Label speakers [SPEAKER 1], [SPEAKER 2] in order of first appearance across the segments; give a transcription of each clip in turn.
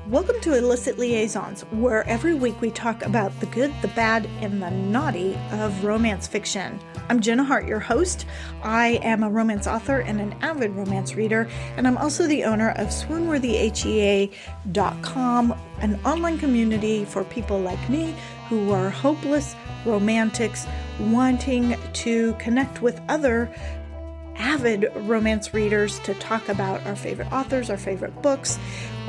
[SPEAKER 1] Welcome to Illicit Liaisons, where every week we talk about the good, the bad, and the naughty of romance fiction. I'm Jenna Hart, your host. I am a romance author and an avid romance reader, and I'm also the owner of swoonworthyhea.com, an online community for people like me who are hopeless romantics wanting to connect with other avid romance readers to talk about our favorite authors, our favorite books.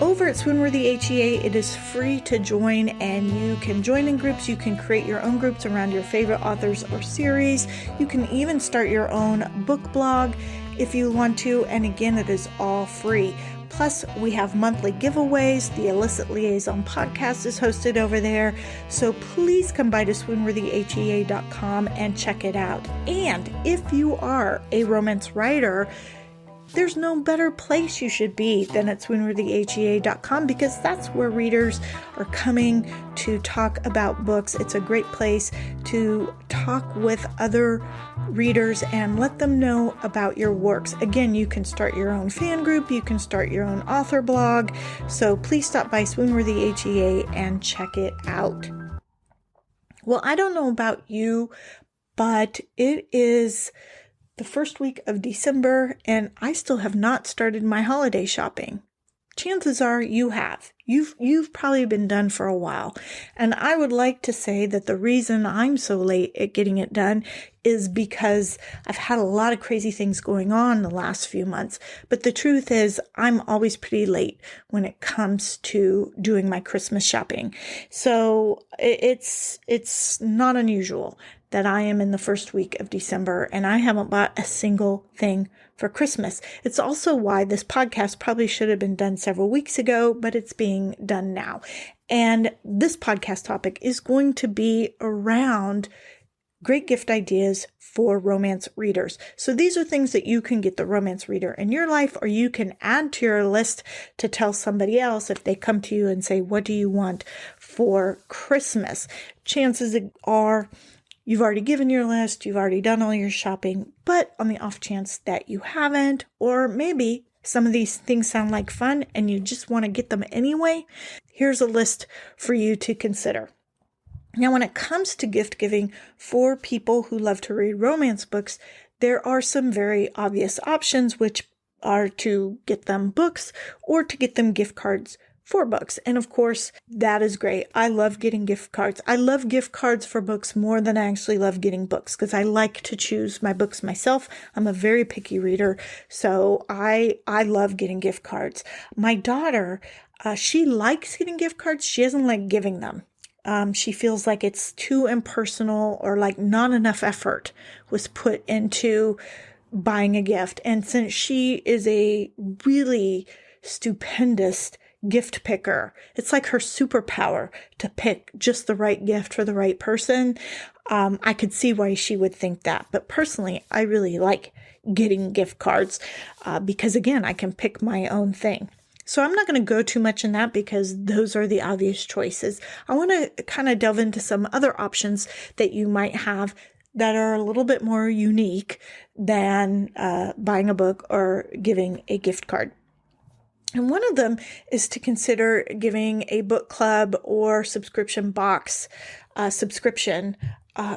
[SPEAKER 1] Over at Swoonworthy HEA, it is free to join, and you can join in groups. You can create your own groups around your favorite authors or series. You can even start your own book blog if you want to, and again, it is all free. Plus, we have monthly giveaways. The Illicit Liaison podcast is hosted over there. So please come by to swoonworthyhea.com and check it out. And if you are a romance writer, there's no better place you should be than at swoonworthyhea.com, because that's where readers are coming to talk about books. It's a great place to talk with other readers and let them know about your works. Again, you can start your own fan group, you can start your own author blog. So please stop by Swoonworthy HEA and check it out. Well, I don't know about you, but it is the first week of December, and I still have not started my holiday shopping. Chances are you have. You've probably been done for a while. And I would like to say that the reason I'm so late at getting it done is because I've had a lot of crazy things going on the last few months. But the truth is, I'm always pretty late when it comes to doing my Christmas shopping. So it's not unusual that I am in the first week of December and I haven't bought a single thing for Christmas. It's also why this podcast probably should have been done several weeks ago, but it's being done now. And this podcast topic is going to be around great gift ideas for romance readers. So these are things that you can get the romance reader in your life, or you can add to your list to tell somebody else if they come to you and say, what do you want for Christmas? Chances are you've already given your list, you've already done all your shopping, but on the off chance that you haven't, or maybe some of these things sound like fun and you just want to get them anyway, here's a list for you to consider. Now, when it comes to gift giving for people who love to read romance books, there are some very obvious options, which are to get them books or to get them gift cards for books. And of course, that is great. I love getting gift cards. I love gift cards for books more than I actually love getting books, because I like to choose my books myself. I'm a very picky reader, so I love getting gift cards. My daughter, she likes getting gift cards. She doesn't like giving them. She feels like it's too impersonal, or like not enough effort was put into buying a gift. And since she is a really stupendous gift picker, it's like her superpower to pick just the right gift for the right person. I could see why she would think that. But personally, I really like getting gift cards because, again, I can pick my own thing. So I'm not going to go too much in that because those are the obvious choices. I want to kind of delve into some other options that you might have that are a little bit more unique than buying a book or giving a gift card. And one of them is to consider giving a book club or subscription box subscription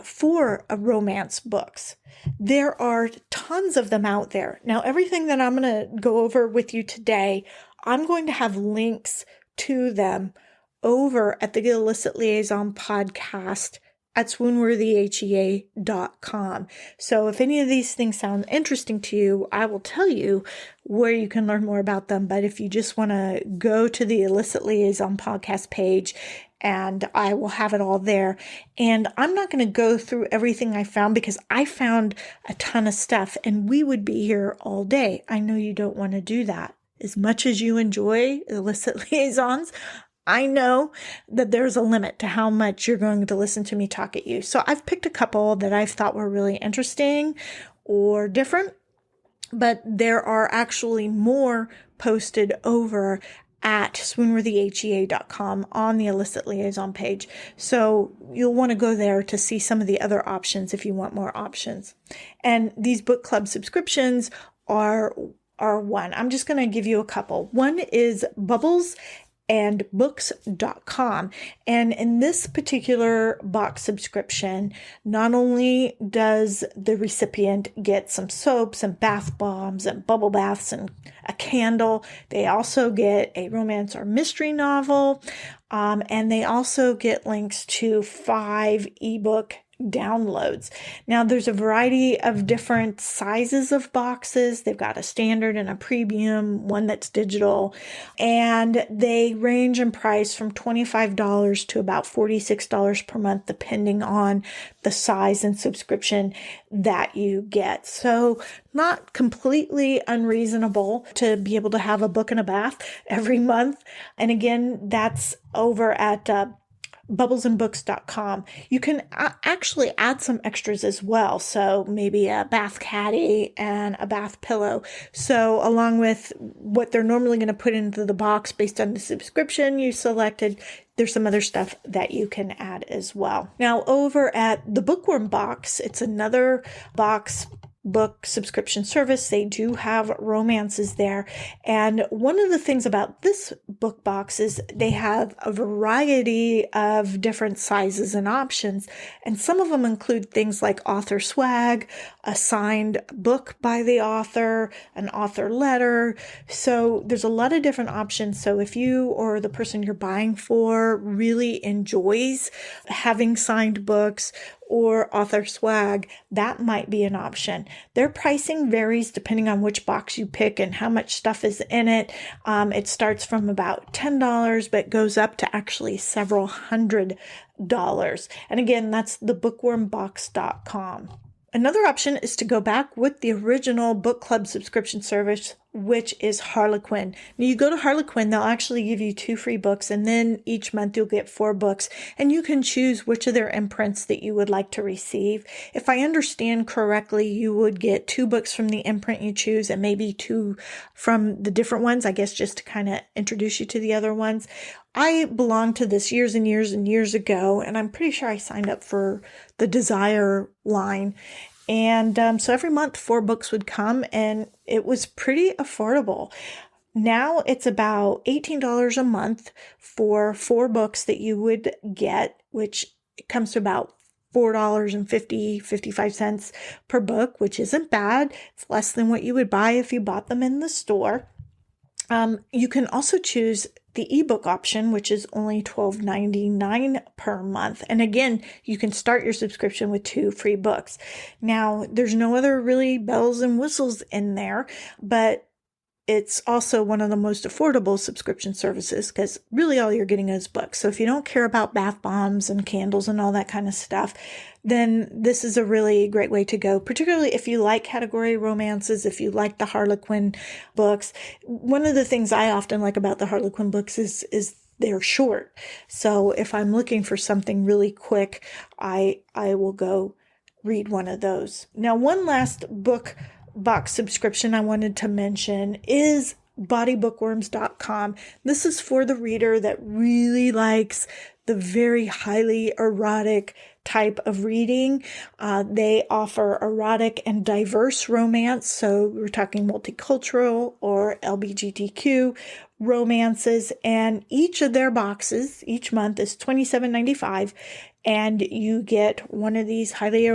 [SPEAKER 1] for romance books. There are tons of them out there. Now, everything that I'm going to go over with you today, I'm going to have links to them over at the Illicit Liaison podcast at swoonworthyhea.com. So if any of these things sound interesting to you, I will tell you where you can learn more about them. But if you just want to go to the Illicit Liaison podcast page, and I will have it all there. And I'm not going to go through everything I found because I found a ton of stuff and we would be here all day. I know you don't want to do that. As much as you enjoy Illicit Liaisons, I know that there's a limit to how much you're going to listen to me talk at you. So I've picked a couple that I've thought were really interesting or different, but there are actually more posted over at swoonworthyhea.com on the Illicit Liaison page. So you'll want to go there to see some of the other options if you want more options. And these book club subscriptions are one. I'm just going to give you a couple. One is Bubbles books.com. And in this particular box subscription, not only does the recipient get some soaps and bath bombs and bubble baths and a candle, they also get a romance or mystery novel, and they also get links to 5 ebook downloads. Now, there's a variety of different sizes of boxes. They've got a standard and a premium, one that's digital, and they range in price from $25 to about $46 per month, depending on the size and subscription that you get. So not completely unreasonable to be able to have a book and a bath every month. And again, that's over at bubblesandbooks.com. You can actually add some extras as well. So maybe a bath caddy and a bath pillow. So along with what they're normally going to put into the box based on the subscription you selected, there's some other stuff that you can add as well. Now over at the Bookworm Box, it's another book subscription service. They do have romances there. And one of the things about this book box is they have a variety of different sizes and options. And some of them include things like author swag, a signed book by the author, an author letter. So there's a lot of different options. So if you or the person you're buying for really enjoys having signed books or author swag, that might be an option. Their pricing varies depending on which box you pick and how much stuff is in it. It starts from about $10, but goes up to actually several $100s. And again, that's the bookwormbox.com. Another option is to go back with the original book club subscription service, which is Harlequin. Now you go to Harlequin, they'll actually give you 2 free books, and then each month you'll get 4 books, and you can choose which of their imprints that you would like to receive. If I understand correctly, you would get 2 books from the imprint you choose and maybe 2 from the different ones, I guess just to kind of introduce you to the other ones. I belonged to this years and years and years ago, and I'm pretty sure I signed up for the Desire line. And so every month 4 books would come, and it was pretty affordable. Now it's about $18 a month for 4 books that you would get, which comes to about $4.55 per book, which isn't bad. It's less than what you would buy if you bought them in the store. You can also choose the ebook option, which is only $12.99 per month. And again, you can start your subscription with 2 free books. Now, there's no other really bells and whistles in there, but it's also one of the most affordable subscription services because really all you're getting is books. So if you don't care about bath bombs and candles and all that kind of stuff, then this is a really great way to go, particularly if you like category romances, if you like the Harlequin books. One of the things I often like about the Harlequin books is they're short. So if I'm looking for something really quick, I will go read one of those. Now, one last book box subscription I wanted to mention is bodybookworms.com. This is for the reader that really likes the very highly erotic type of reading. They offer erotic and diverse romance. So we're talking multicultural or LGBTQ romances, and each of their boxes each month is $27.95, and you get one of these highly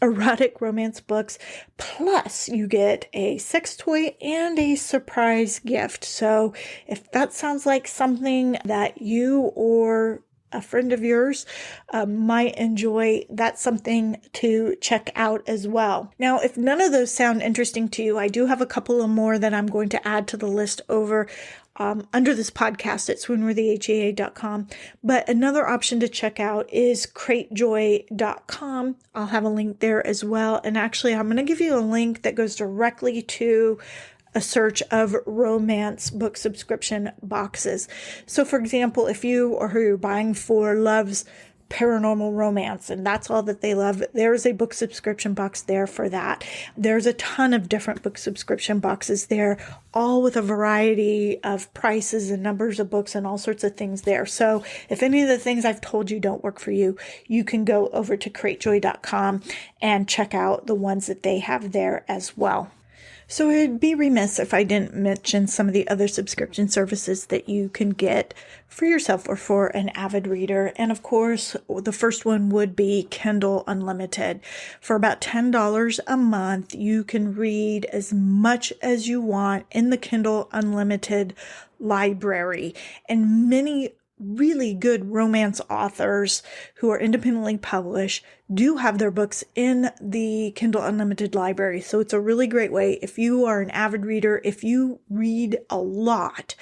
[SPEAKER 1] erotic romance books, plus you get a sex toy and a surprise gift. So if that sounds like something that you or a friend of yours might enjoy, that's something to check out as well. Now, if none of those sound interesting to you, I do have a couple of more that I'm going to add to the list over under this podcast at swoonworthyhaa.com. But another option to check out is cratejoy.com. I'll have a link there as well. And actually, I'm going to give you a link that goes directly to a search of romance book subscription boxes. So for example, if you or who you're buying for loves paranormal romance and that's all that they love, there's a book subscription box there for that. There's a ton of different book subscription boxes there, all with a variety of prices and numbers of books and all sorts of things there. So if any of the things I've told you don't work for you, you can go over to cratejoy.com and check out the ones that they have there as well. So I'd be remiss if I didn't mention some of the other subscription services that you can get for yourself or for an avid reader. And of course, the first one would be Kindle Unlimited. For about $10 a month, you can read as much as you want in the Kindle Unlimited library. And many really good romance authors who are independently published do have their books in the Kindle Unlimited library. So it's a really great way if you are an avid reader, if you read a lot,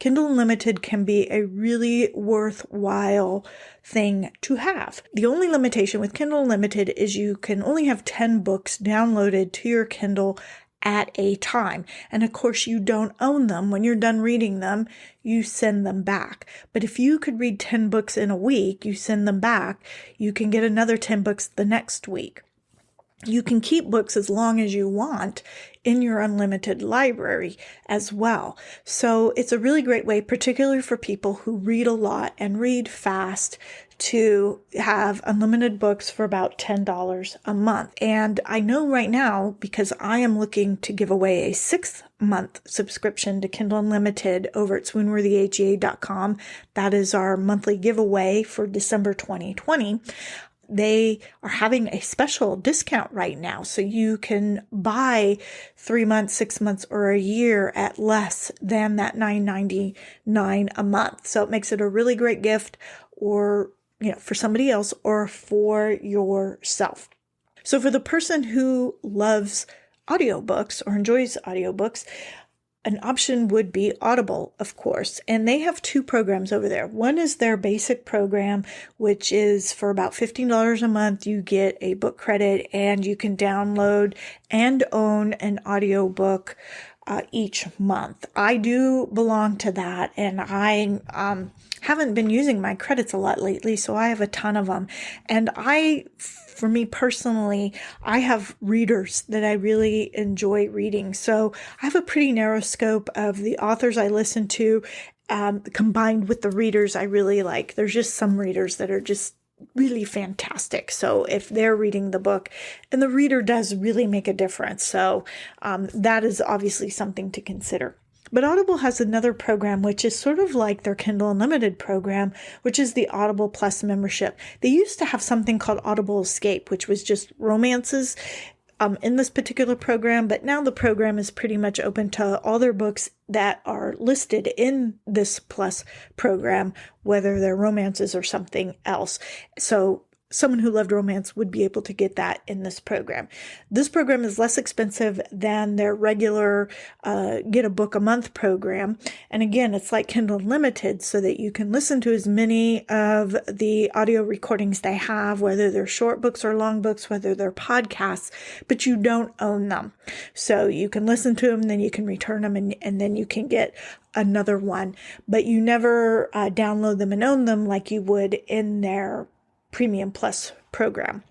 [SPEAKER 1] Kindle Unlimited can be a really worthwhile thing to have. The only limitation with Kindle Unlimited is you can only have 10 books downloaded to your Kindle at a time. And of course, you don't own them. When you're done reading them, you send them back. But if you could read 10 books in a week, you send them back, you can get another 10 books the next week. You can keep books as long as you want in your unlimited library as well. So it's a really great way, particularly for people who read a lot and read fast, to have unlimited books for about $10 a month. And I know right now, because I am looking to give away a 6-month subscription to Kindle Unlimited over at swoonworthyhea.com. That is our monthly giveaway for December 2020. They are having a special discount right now. So you can buy 3 months, 6 months, or a year at less than that $9.99 a month. So it makes it a really great gift, or for somebody else or for yourself. So for the person who loves audiobooks or enjoys audiobooks, an option would be Audible, of course, and they have 2 programs over there. One is their basic program, which is for about $15 a month. You get a book credit and you can download and own an audiobook each month. I do belong to that, and I haven't been using my credits a lot lately, so I have a ton of them. And for me personally, I have readers that I really enjoy reading. So I have a pretty narrow scope of the authors I listen to, combined with the readers I really like. There's just some readers that are just really fantastic. So if they're reading the book, and the reader does really make a difference. So that is obviously something to consider. But Audible has another program, which is sort of like their Kindle Unlimited program, which is the Audible Plus membership. They used to have something called Audible Escape, which was just romances in this particular program, but now the program is pretty much open to all their books that are listed in this Plus program, whether they're romances or something else. So someone who loved romance would be able to get that in this program. This program is less expensive than their regular get a book a month program. And again, it's like Kindle Unlimited, so that you can listen to as many of the audio recordings they have, whether they're short books or long books, whether they're podcasts, but you don't own them. So you can listen to them, then you can return them, and then you can get another one. But you never download them and own them like you would in their Premium Plus program.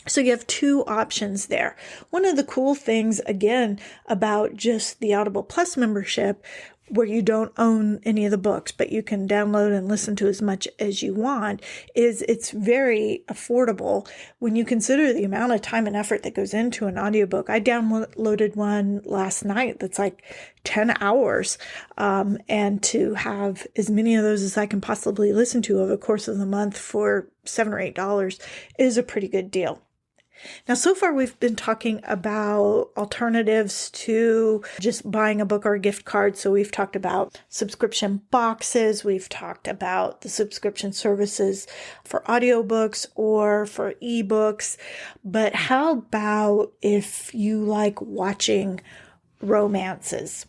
[SPEAKER 1] So you have 2 options there. One of the cool things, again, about just the Audible Plus membership, where you don't own any of the books, but you can download and listen to as much as you want, is it's very affordable when you consider the amount of time and effort that goes into an audiobook. I downloaded one last night that's like 10 hours, and to have as many of those as I can possibly listen to over the course of the month for $7 or $8 is a pretty good deal. Now, so far we've been talking about alternatives to just buying a book or a gift card. So we've talked about subscription boxes. We've talked about the subscription services for audiobooks or for ebooks. But how about if you like watching romances?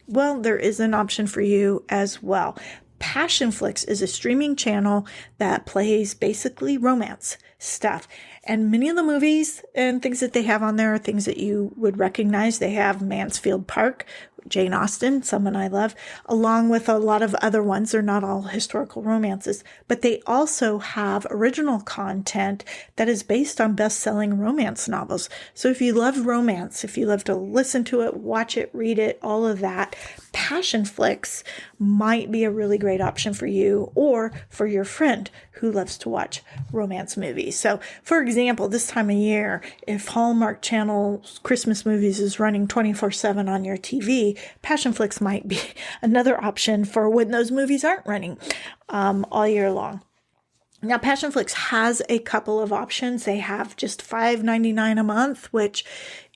[SPEAKER 1] Well, there is an option for you as well. Passionflix is a streaming channel that plays basically romance stuff. And many of the movies and things that they have on there are things that you would recognize. They have Mansfield Park, Jane Austen, someone I love, along with a lot of other ones. They're not all historical romances, but they also have original content that is based on best-selling romance novels. So if you love romance, if you love to listen to it, watch it, read it, all of that, Passionflix might be a really great option for you or for your friend who loves to watch romance movies. So, for example, this time of year, if Hallmark Channel's Christmas movies is running 24/7 on your TV, Passionflix might be another option for when those movies aren't running all year long. Now, Passionflix has a couple of options. They have just $5.99 a month, which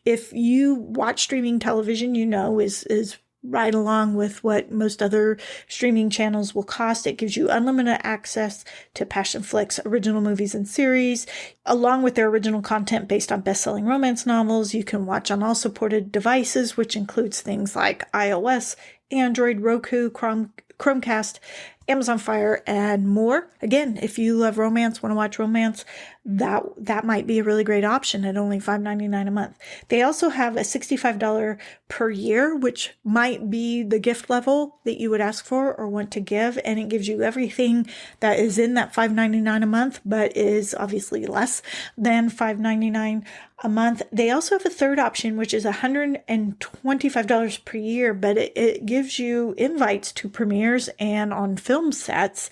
[SPEAKER 1] if you watch streaming television, you know is right along with what most other streaming channels will cost. It gives you unlimited access to Passionflix original movies and series, along with their original content based on best-selling romance novels. You can watch on all supported devices, which includes things like iOS, Android, Roku, Chromecast, Amazon Fire, and more. Again, if you love romance, want to watch romance, that might be a really great option at only $5.99 a month. They also have a $65 per year, which might be the gift level that you would ask for or want to give, and it gives you everything that is in that $5.99 a month, but is obviously less than $5.99 a month. They also have a third option, which is $125 per year, but it gives you invites to premieres and on film sets,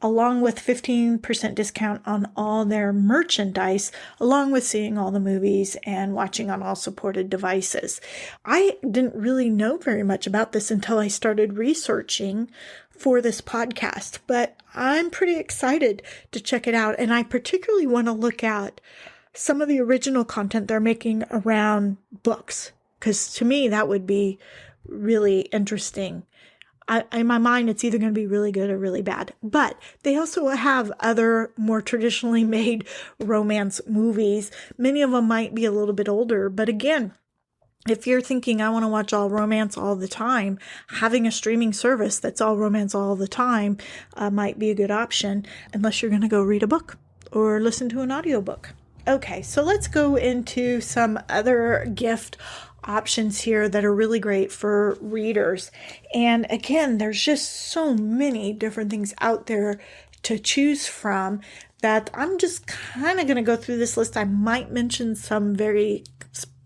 [SPEAKER 1] along with 15% discount on all their merchandise, along with seeing all the movies and watching on all supported devices. I didn't really know very much about this until I started researching for this podcast, but I'm pretty excited to check it out. And I particularly want to look at some of the original content they're making around books, because to me, that would be really interesting. In my mind, it's either going to be really good or really bad. But they also have other more traditionally made romance movies. Many of them might be a little bit older. But again, if you're thinking, I want to watch all romance all the time, having a streaming service that's all romance all the time might be a good option, unless you're going to go read a book or listen to an audiobook. Okay, so let's go into some other gift options here that are really great for readers. And again, there's just so many different things out there to choose from that I'm just kind of going to go through this list. I might mention some very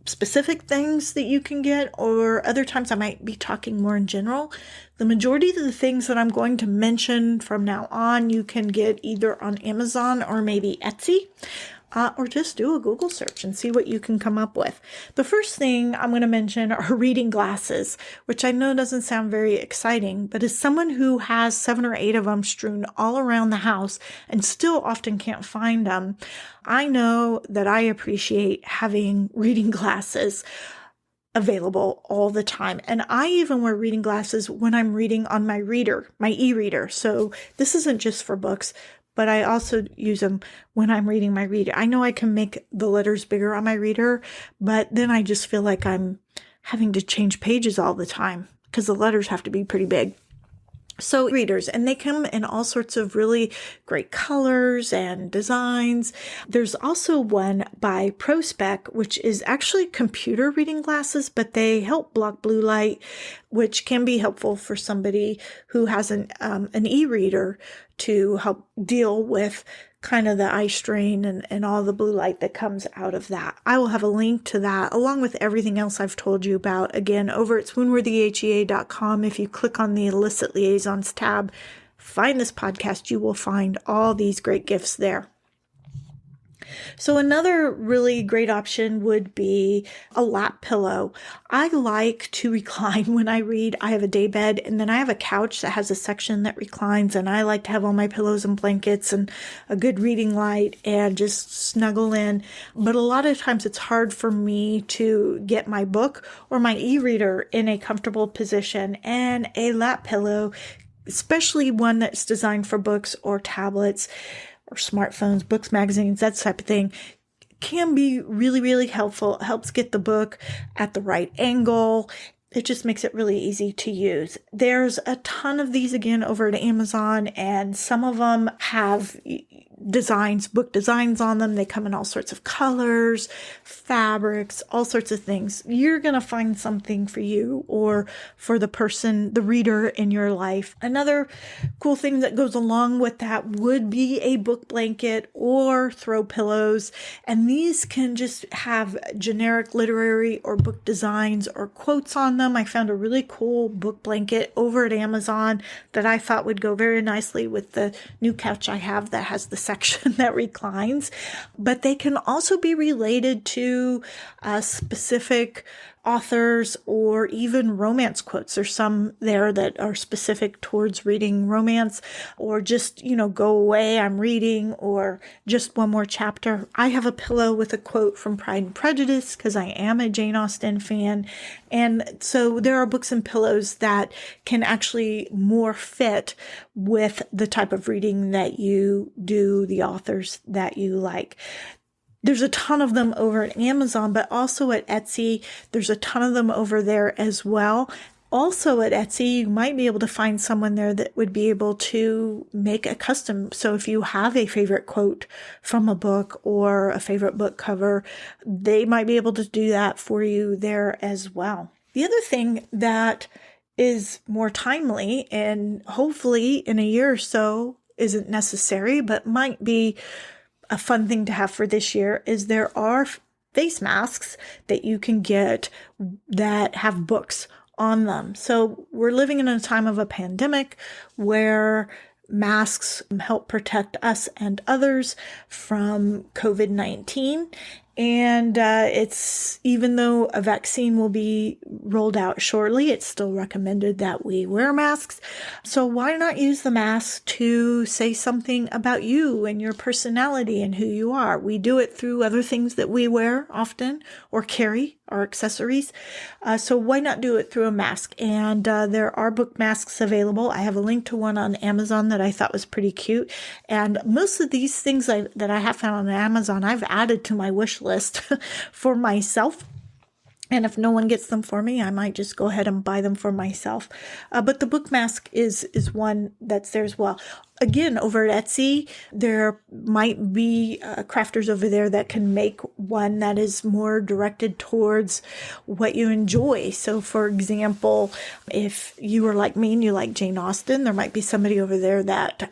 [SPEAKER 1] specific things that you can get, or other times I might be talking more in general. The majority of the things that I'm going to mention from now on, you can get either on Amazon or maybe Etsy. Or just do a Google search and see what you can come up with. The first thing I'm going to mention are reading glasses, which I know doesn't sound very exciting, but as someone who has 7 or 8 of them strewn all around the house and still often can't find them, I know that I appreciate having reading glasses available all the time. And I even wear reading glasses when I'm reading on my reader, my e-reader. So this isn't just for books, but I also use them when I'm reading my reader. I know I can make the letters bigger on my reader, but then I just feel like I'm having to change pages all the time because the letters have to be pretty big. So readers, and they come in all sorts of really great colors and designs. There's also one by ProSpec, which is actually computer reading glasses, but they help block blue light, which can be helpful for somebody who has an e-reader to help deal with kind of the eye strain and all the blue light that comes out of that. I will have a link to that along with everything else I've told you about, again, over at swoonworthyhea.com. If you click on the Illicit Liaisons tab, find this podcast, you will find all these great gifts there. So another really great option would be a lap pillow. I like to recline when I read. I have a day bed, and then I have a couch that has a section that reclines, and I like to have all my pillows and blankets and a good reading light and just snuggle in. But a lot of times it's hard for me to get my book or my e-reader in a comfortable position, and a lap pillow, especially one that's designed for books or tablets or smartphones, books, magazines, that type of thing, can be really, really helpful. It helps get the book at the right angle. It just makes it really easy to use. There's a ton of these again over at Amazon, and some of them have designs, book designs on them. They come in all sorts of colors, fabrics, all sorts of things. You're going to find something for you or for the person, the reader in your life. Another cool thing that goes along with that would be a book blanket or throw pillows. And these can just have generic literary or book designs or quotes on them. I found a really cool book blanket over at Amazon that I thought would go very nicely with the new couch I have that has the section that reclines. But they can also be related to specific authors or even romance quotes. There's some there that are specific towards reading romance or just, go away, I'm reading, or just one more chapter. I have a pillow with a quote from Pride and Prejudice because I am a Jane Austen fan. And so there are books and pillows that can actually more fit with the type of reading that you do, the authors that you like. There's a ton of them over at Amazon, but also at Etsy. There's a ton of them over there as well. Also at Etsy, you might be able to find someone there that would be able to make a custom. So if you have a favorite quote from a book or a favorite book cover, they might be able to do that for you there as well. The other thing that is more timely and hopefully in a year or so isn't necessary, but might be a fun thing to have for this year is there are face masks that you can get that have books on them. So we're living in a time of a pandemic where masks help protect us and others from COVID-19. And it's, even though a vaccine will be rolled out shortly, it's still recommended that we wear masks. So why not use the mask to say something about you and your personality and who you are? We do it through other things that we wear often or carry, our accessories. So why not do it through a mask? And there are book masks available. I have a link to one on Amazon that I thought was pretty cute. And most of these things that I have found on Amazon, I've added to my wish list for myself. And if no one gets them for me, I might just go ahead and buy them for myself. But the book mask is one that's there as well. Again, over at Etsy, there might be crafters over there that can make one that is more directed towards what you enjoy. So, for example, if you are like me and you like Jane Austen, there might be somebody over there that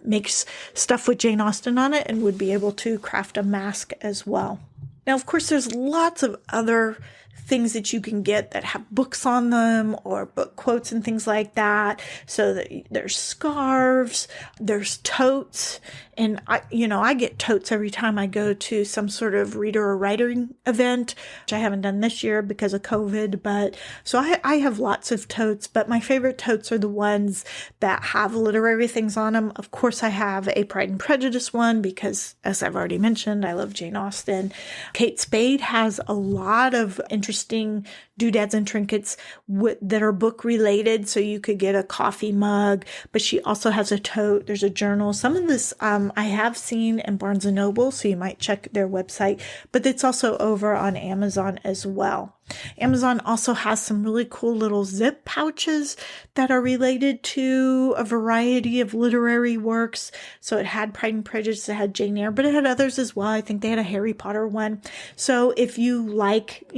[SPEAKER 1] makes stuff with Jane Austen on it and would be able to craft a mask as well. Now, of course, there's lots of other things that you can get that have books on them or book quotes and things like that. So that there's scarves, there's totes, and I get totes every time I go to some sort of reader or writing event, which I haven't done this year because of COVID. But so I have lots of totes, but my favorite totes are the ones that have literary things on them. Of course, I have a Pride and Prejudice one because, as I've already mentioned, I love Jane Austen. Kate Spade has a lot of interesting doodads and trinkets that are book related. So you could get a coffee mug, but she also has a tote. There's a journal. Some of this I have seen in Barnes & Noble, so you might check their website, but it's also over on Amazon as well. Amazon also has some really cool little zip pouches that are related to a variety of literary works. So it had Pride and Prejudice, it had Jane Eyre, but it had others as well. I think they had a Harry Potter one. So if you like,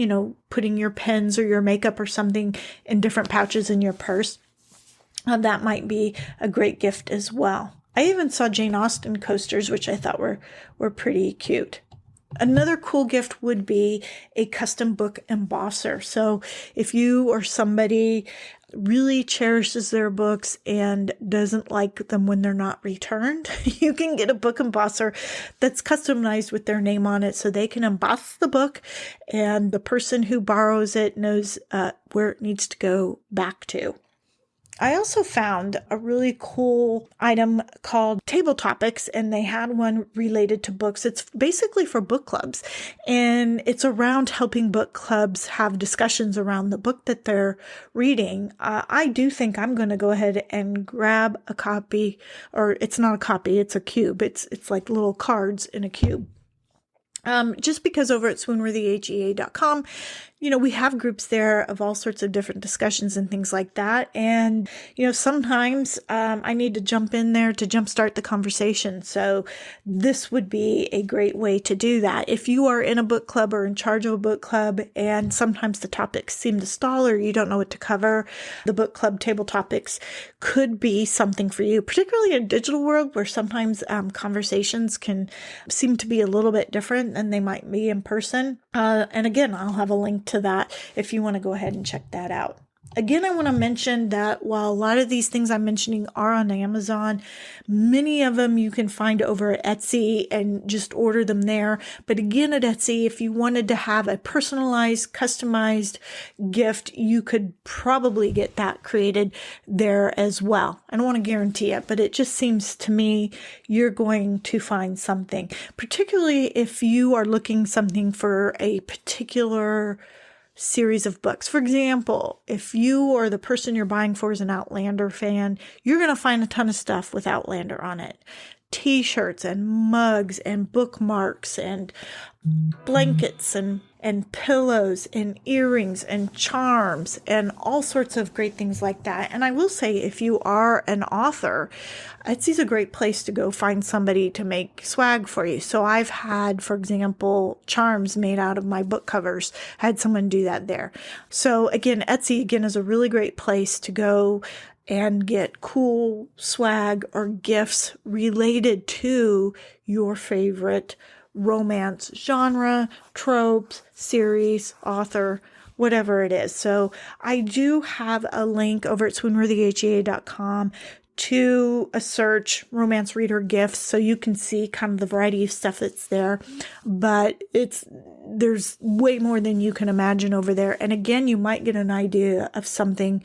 [SPEAKER 1] putting your pens or your makeup or something in different pouches in your purse, that might be a great gift as well. I even saw Jane Austen coasters, which I thought were pretty cute. Another cool gift would be a custom book embosser. So if you or somebody really cherishes their books and doesn't like them when they're not returned, you can get a book embosser that's customized with their name on it so they can emboss the book and the person who borrows it knows where it needs to go back to. I also found a really cool item called Table Topics, and they had one related to books. It's basically for book clubs, and it's around helping book clubs have discussions around the book that they're reading. I do think I'm going to go ahead and grab a copy, or it's not a copy, it's a cube. It's like little cards in a cube. Just because over at swoonworthyhea.com, we have groups there of all sorts of different discussions and things like that. And, sometimes I need to jump in there to jumpstart the conversation. So this would be a great way to do that. If you are in a book club or in charge of a book club and sometimes the topics seem to stall or you don't know what to cover, the book club table topics could be something for you, particularly in a digital world where sometimes conversations can seem to be a little bit different than they might be in person. And again, I'll have a link to that if you want to go ahead and check that out. Again, I want to mention that while a lot of these things I'm mentioning are on Amazon, many of them you can find over at Etsy and just order them there. But again, at Etsy, if you wanted to have a personalized, customized gift, you could probably get that created there as well. I don't want to guarantee it, but it just seems to me you're going to find something, particularly if you are looking something for a particular series of books. For example, if you or the person you're buying for is an Outlander fan, you're going to find a ton of stuff with Outlander on it. T-shirts and mugs and bookmarks and blankets and pillows and earrings and charms and all sorts of great things like that. And I will say, if you are an author, Etsy's a great place to go find somebody to make swag for you. So I've had, for example, charms made out of my book covers. I had someone do that there. So again, Etsy is a really great place to go and get cool swag or gifts related to your favorite romance genre, tropes, series, author, whatever it is. So I do have a link over at swoonworthyhea.com to a search romance reader gifts, so you can see kind of the variety of stuff that's there. But there's way more than you can imagine over there. And again, you might get an idea of something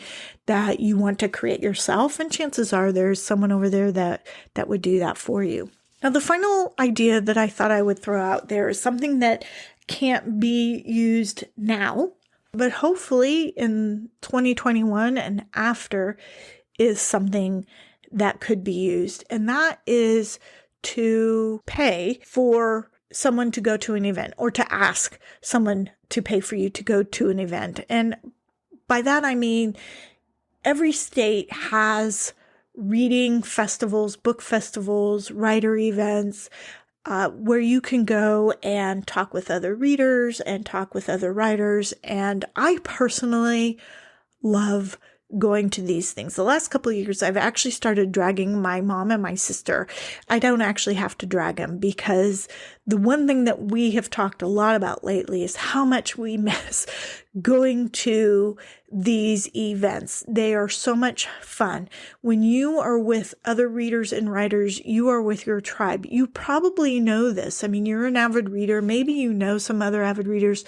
[SPEAKER 1] that you want to create yourself, and chances are there's someone over there that would do that for you. Now, the final idea that I thought I would throw out there is something that can't be used now, but hopefully in 2021 and after is something that could be used. And that is to pay for someone to go to an event, or to ask someone to pay for you to go to an event. And by that, I mean, every state has reading festivals, book festivals, writer events, where you can go and talk with other readers and talk with other writers. And I personally love going to these things. The last couple of years, I've actually started dragging my mom and my sister. I don't actually have to drag them, because the one thing that we have talked a lot about lately is how much we miss going to these events. They are so much fun. When you are with other readers and writers, you are with your tribe. You probably know this. I mean, you're an avid reader. Maybe you know some other avid readers,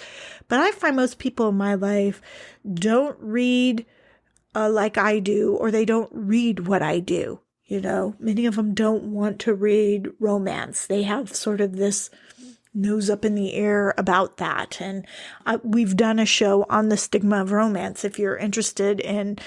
[SPEAKER 1] but I find most people in my life don't read like I do, or they don't read what I do. Many of them don't want to read romance. They have sort of this nose up in the air about that. And we've done a show on the stigma of romance if you're interested in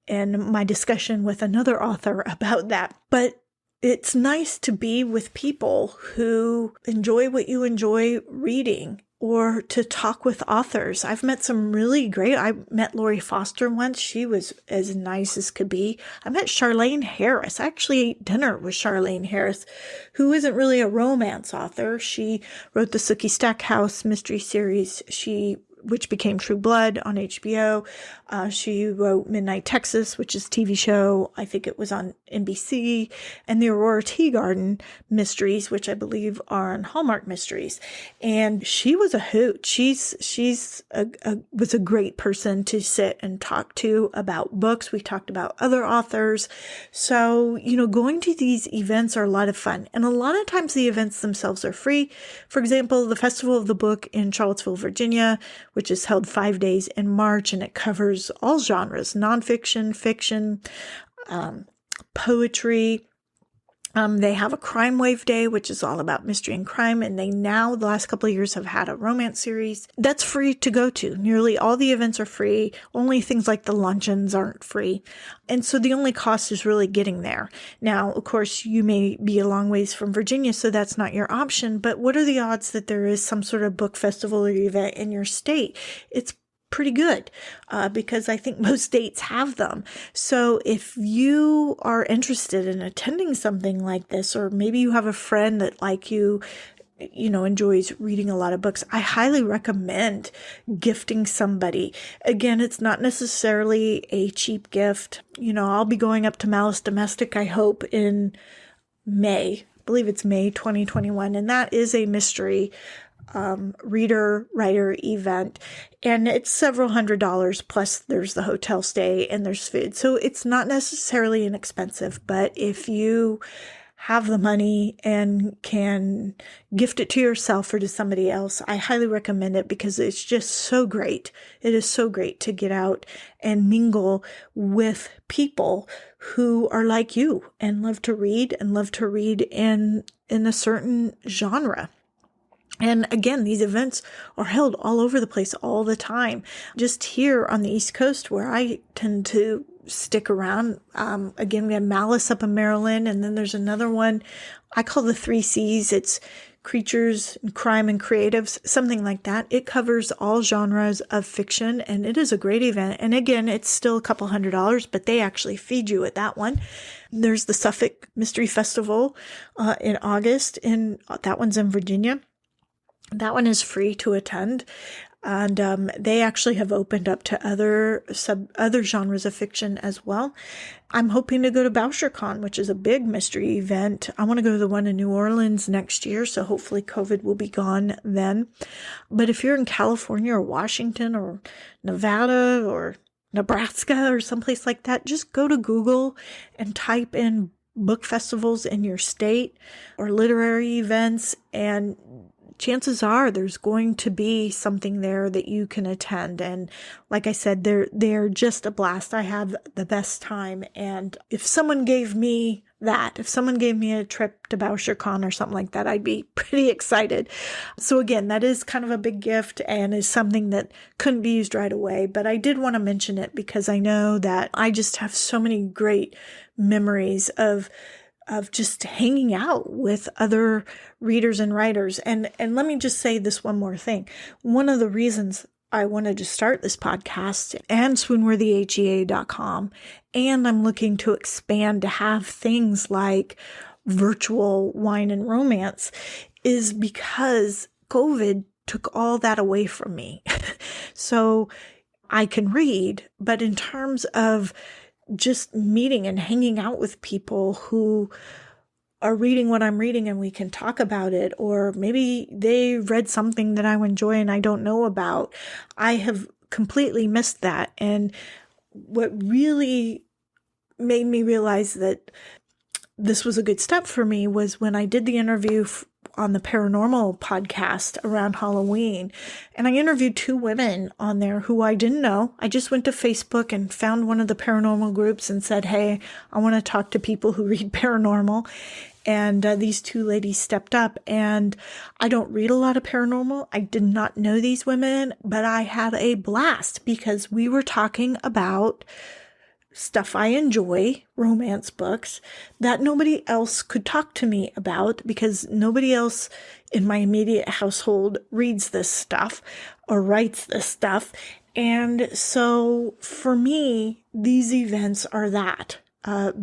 [SPEAKER 1] my discussion with another author about that. But it's nice to be with people who enjoy what you enjoy reading, or to talk with authors. I've met some really great. I met Lori Foster once. She was as nice as could be. I met Charlaine Harris. I actually ate dinner with Charlaine Harris, who isn't really a romance author. She wrote the Sookie Stackhouse mystery series, which became True Blood on HBO. She wrote Midnight Texas, which is a TV show. I think it was on NBC, and the Aurora Teagarden mysteries, which I believe are on Hallmark Mysteries. And she was a hoot. She's was a great person to sit and talk to about books. We talked about other authors. So, going to these events are a lot of fun. And a lot of times the events themselves are free. For example, the Festival of the Book in Charlottesville, Virginia, which is held 5 days in March, and it covers all genres: nonfiction, fiction, poetry. They have a Crime Wave Day, which is all about mystery and crime. And they now, the last couple of years, have had a romance series that's free to go to. Nearly all the events are free. Only things like the luncheons aren't free. And so the only cost is really getting there. Now, of course, you may be a long ways from Virginia, so that's not your option. But what are the odds that there is some sort of book festival or event in your state? It's pretty good because I think most states have them. So if you are interested in attending something like this, or maybe you have a friend that like you enjoys reading a lot of books, I highly recommend gifting somebody. Again, it's not necessarily a cheap gift. I'll be going up to Malice Domestic, I hope, in May. I believe it's May 2021. And that is a mystery reader writer event, and it's several $100s, plus there's the hotel stay and there's food. So it's not necessarily inexpensive, but if you have the money and can gift it to yourself or to somebody else, I highly recommend it because it's just so great. It is so great to get out and mingle with people who are like you and love to read in a certain genre. And again, these events are held all over the place all the time. Just here on the East Coast where I tend to stick around. Again, we have Malice up in Maryland, and then there's another one I call the 3 C's. It's Creatures, Crime, and Creatives, something like that. It covers all genres of fiction, and it is a great event. And again, it's still a couple $100s, but they actually feed you at that one. There's the Suffolk Mystery Festival in August, and that one's in Virginia. That one is free to attend, and they actually have opened up to other genres of fiction as well. I'm hoping to go to BoucherCon, which is a big mystery event. I want to go to the one in New Orleans next year, so hopefully COVID will be gone then. But if you're in California or Washington or Nevada or Nebraska or someplace like that, just go to Google and type in book festivals in your state or literary events, and chances are there's going to be something there that you can attend. And like I said, they're just a blast. I have the best time. And if someone gave me a trip to BoucherCon or something like that, I'd be pretty excited. So again, that is kind of a big gift and is something that couldn't be used right away. But I did want to mention it because I know that I just have so many great memories of just hanging out with other readers and writers. And let me just say this one more thing. One of the reasons I wanted to start this podcast and swoonworthyhea.com, and I'm looking to expand to have things like virtual wine and romance, is because COVID took all that away from me. So I can read, but in terms of just meeting and hanging out with people who are reading what I'm reading and we can talk about it, or maybe they read something that I enjoy and I don't know about. I have completely missed that. And what really made me realize that this was a good step for me was when I did the interview on the paranormal podcast around Halloween. And I interviewed 2 women on there who I didn't know. I just went to Facebook and found one of the paranormal groups and said, hey, I want to talk to people who read paranormal. And these 2 ladies stepped up, and I don't read a lot of paranormal. I did not know these women, but I had a blast because we were talking about stuff I enjoy, romance books, that nobody else could talk to me about because nobody else in my immediate household reads this stuff or writes this stuff. And so for me, these events are that,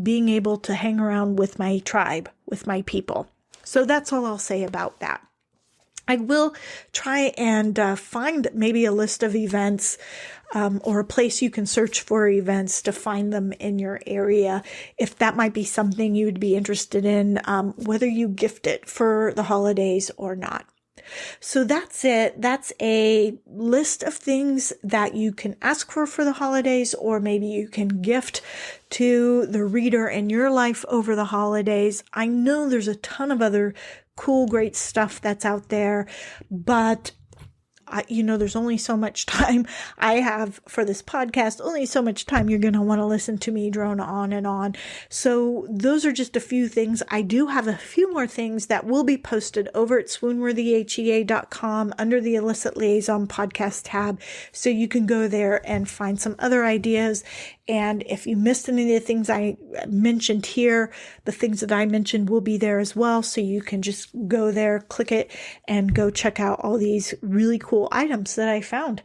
[SPEAKER 1] being able to hang around with my tribe, with my people. So that's all I'll say about that. I will try and find maybe a list of events or a place you can search for events to find them in your area, if that might be something you would be interested in, whether you gift it for the holidays or not. So that's it. That's a list of things that you can ask for the holidays, or maybe you can gift to the reader in your life over the holidays. I know there's a ton of other cool, great stuff that's out there, but there's only so much time I have for this podcast, only so much time you're going to want to listen to me drone on and on. So those are just a few things. I do have a few more things that will be posted over at swoonworthyhea.com under the Illicit Liaison podcast tab. So you can go there and find some other ideas. And if you missed any of the things I mentioned here, the things that I mentioned will be there as well. So you can just go there, click it, and go check out all these really cool items that I found.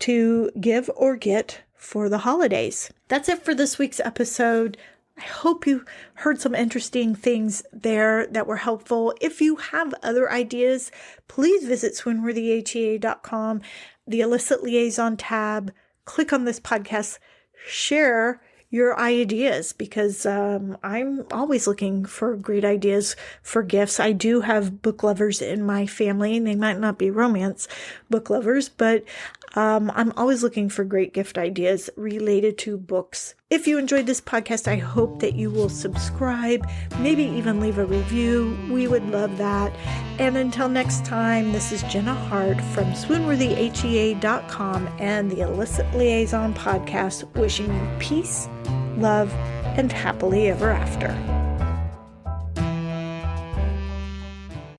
[SPEAKER 1] to give or get for the holidays. That's it for this week's episode. I hope you heard some interesting things there that were helpful. If you have other ideas, please visit swoonworthyhea.com, the Illicit Liaison tab, click on this podcast, share your ideas, because I'm always looking for great ideas for gifts. I do have book lovers in my family, and they might not be romance book lovers, but I'm always looking for great gift ideas related to books. If you enjoyed this podcast, I hope that you will subscribe, maybe even leave a review. We would love that. And until next time, this is Jenna Hart from swoonworthyhea.com and the Illicit Liaison podcast, wishing you peace, love, and happily ever after.